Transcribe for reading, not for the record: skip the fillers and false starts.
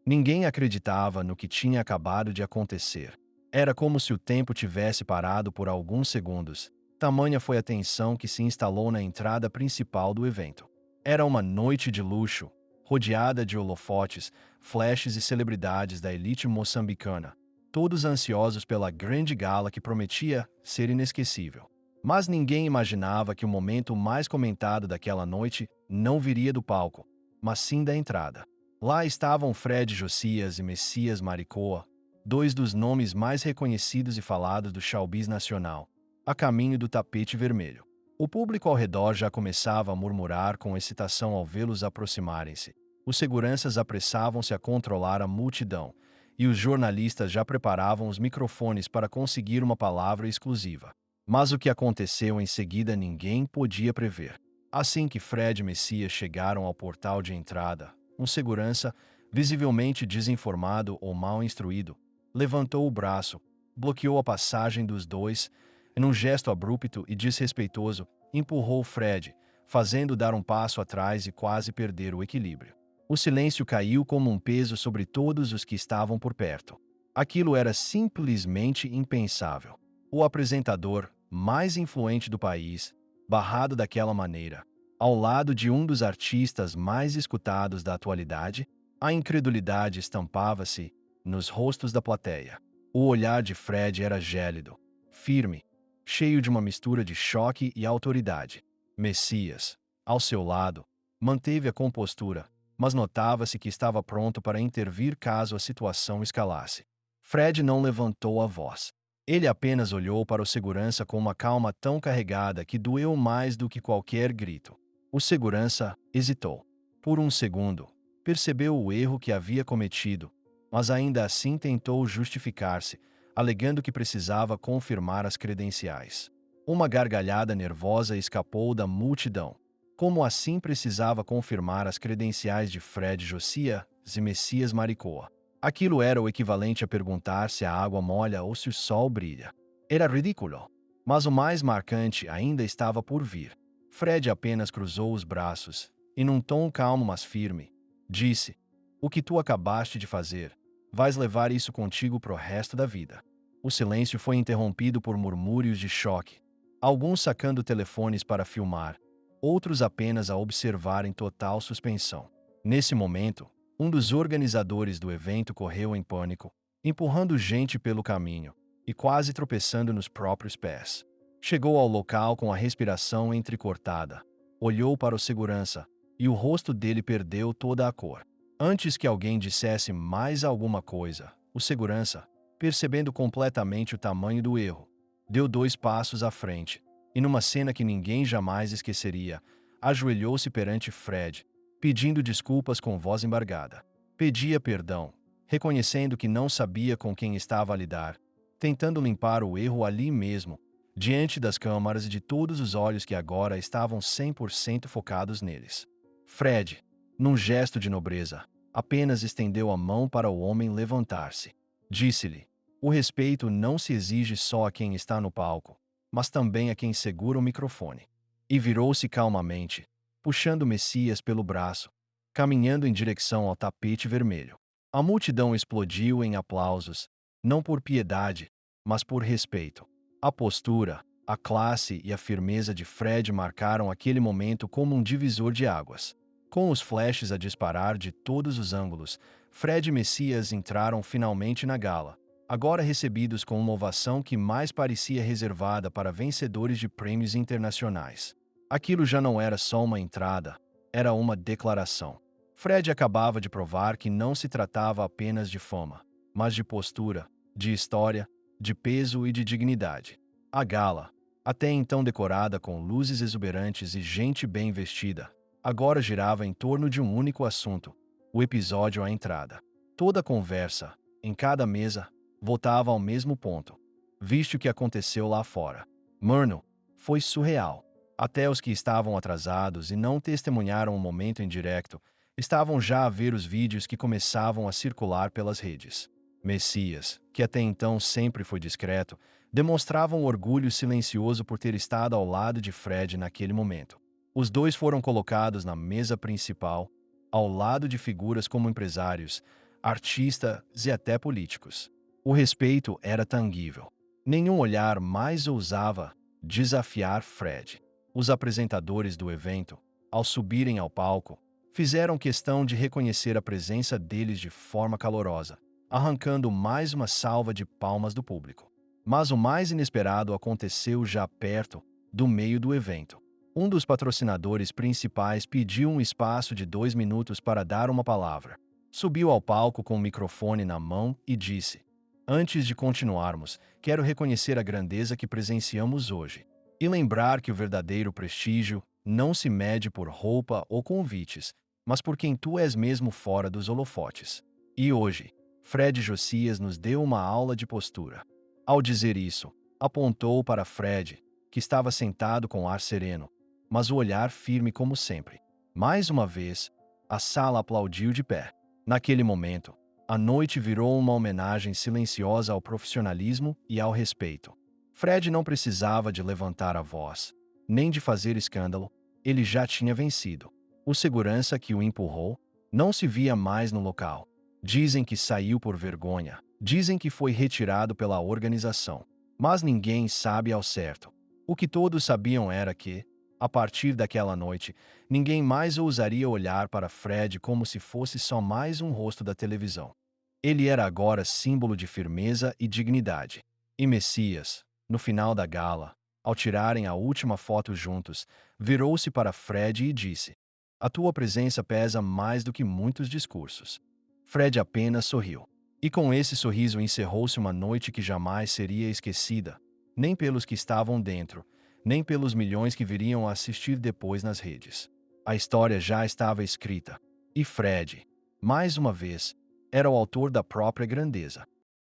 Ninguém acreditava no que tinha acabado de acontecer. Era como se o tempo tivesse parado por alguns segundos. Tamanha foi a tensão que se instalou na entrada principal do evento. Era uma noite de luxo, rodeada de holofotes, flashes e celebridades da elite moçambicana, todos ansiosos pela grande gala que prometia ser inesquecível. Mas ninguém imaginava que o momento mais comentado daquela noite não viria do palco, mas sim da entrada. Lá estavam Fred Josias e Messias Maricoa, dois dos nomes mais reconhecidos e falados do showbiz nacional, a caminho do tapete vermelho. O público ao redor já começava a murmurar com excitação ao vê-los aproximarem-se. Os seguranças apressavam-se a controlar a multidão, e os jornalistas já preparavam os microfones para conseguir uma palavra exclusiva. Mas o que aconteceu em seguida ninguém podia prever. Assim que Fred e Messias chegaram ao portal de entrada, um segurança, visivelmente desinformado ou mal instruído, levantou o braço, bloqueou a passagem dos dois, e num gesto abrupto e desrespeitoso, empurrou Fred, fazendo dar um passo atrás e quase perder o equilíbrio. O silêncio caiu como um peso sobre todos os que estavam por perto. Aquilo era simplesmente impensável. O apresentador, mais influente do país, barrado daquela maneira, ao lado de um dos artistas mais escutados da atualidade, a incredulidade estampava-se nos rostos da plateia. O olhar de Fred era gélido, firme, cheio de uma mistura de choque e autoridade. Messias, ao seu lado, manteve a compostura, mas notava-se que estava pronto para intervir caso a situação escalasse. Fred não levantou a voz. Ele apenas olhou para o segurança com uma calma tão carregada que doeu mais do que qualquer grito. O segurança hesitou. Por um segundo, percebeu o erro que havia cometido, mas ainda assim tentou justificar-se, alegando que precisava confirmar as credenciais. Uma gargalhada nervosa escapou da multidão. Como assim precisava confirmar as credenciais de Fred Josias e Messias Maricoa? Aquilo era o equivalente a perguntar se a água molha ou se o sol brilha. Era ridículo. Mas o mais marcante ainda estava por vir. Fred apenas cruzou os braços e, num tom calmo mas firme, disse: "O que tu acabaste de fazer, vais levar isso contigo pro resto da vida." O silêncio foi interrompido por murmúrios de choque, alguns sacando telefones para filmar, outros apenas a observar em total suspensão. Nesse momento, um dos organizadores do evento correu em pânico, empurrando gente pelo caminho e quase tropeçando nos próprios pés. Chegou ao local com a respiração entrecortada, olhou para o segurança e o rosto dele perdeu toda a cor. Antes que alguém dissesse mais alguma coisa, o segurança, percebendo completamente o tamanho do erro, deu 2 passos à frente e, numa cena que ninguém jamais esqueceria, ajoelhou-se perante Fred, pedindo desculpas com voz embargada. Pedia perdão, reconhecendo que não sabia com quem estava a lidar, tentando limpar o erro ali mesmo, diante das câmaras e de todos os olhos que agora estavam 100% focados neles. Fred, num gesto de nobreza, apenas estendeu a mão para o homem levantar-se. Disse-lhe: "O respeito não se exige só a quem está no palco, mas também a quem segura o microfone." E virou-se calmamente, puxando Messias pelo braço, caminhando em direção ao tapete vermelho. A multidão explodiu em aplausos, não por piedade, mas por respeito. A postura, a classe e a firmeza de Fred marcaram aquele momento como um divisor de águas. Com os flashes a disparar de todos os ângulos, Fred e Messias entraram finalmente na gala, agora recebidos com uma ovação que mais parecia reservada para vencedores de prêmios internacionais. Aquilo já não era só uma entrada, era uma declaração. Fred acabava de provar que não se tratava apenas de fama, mas de postura, de história, de peso e de dignidade. A gala, até então decorada com luzes exuberantes e gente bem vestida, agora girava em torno de um único assunto: o episódio à entrada. Toda a conversa, em cada mesa, voltava ao mesmo ponto. Viste o que aconteceu lá fora. Mano, foi surreal. Até os que estavam atrasados e não testemunharam o momento em direto estavam já a ver os vídeos que começavam a circular pelas redes. Messias, que até então sempre foi discreto, demonstrava um orgulho silencioso por ter estado ao lado de Fred naquele momento. Os dois foram colocados na mesa principal, ao lado de figuras como empresários, artistas e até políticos. O respeito era tangível. Nenhum olhar mais ousava desafiar Fred. Os apresentadores do evento, ao subirem ao palco, fizeram questão de reconhecer a presença deles de forma calorosa, arrancando mais uma salva de palmas do público. Mas o mais inesperado aconteceu já perto do meio do evento. Um dos patrocinadores principais pediu um espaço de 2 minutos para dar uma palavra. Subiu ao palco com o microfone na mão e disse: "Antes de continuarmos, quero reconhecer a grandeza que presenciamos hoje e lembrar que o verdadeiro prestígio não se mede por roupa ou convites, mas por quem tu és mesmo fora dos holofotes." E hoje, Fred Josias nos deu uma aula de postura. Ao dizer isso, apontou para Fred, que estava sentado com ar sereno, mas o olhar firme como sempre. Mais uma vez, a sala aplaudiu de pé. Naquele momento, a noite virou uma homenagem silenciosa ao profissionalismo e ao respeito. Fred não precisava de levantar a voz, nem de fazer escândalo, ele já tinha vencido. O segurança que o empurrou não se via mais no local. Dizem que saiu por vergonha, dizem que foi retirado pela organização, mas ninguém sabe ao certo. O que todos sabiam era que, a partir daquela noite, ninguém mais ousaria olhar para Fred como se fosse só mais um rosto da televisão. Ele era agora símbolo de firmeza e dignidade. E Messias, no final da gala, ao tirarem a última foto juntos, virou-se para Fred e disse: "A tua presença pesa mais do que muitos discursos." Fred apenas sorriu. E com esse sorriso encerrou-se uma noite que jamais seria esquecida, nem pelos que estavam dentro, nem pelos milhões que viriam a assistir depois nas redes. A história já estava escrita. E Fred, mais uma vez, era o autor da própria grandeza.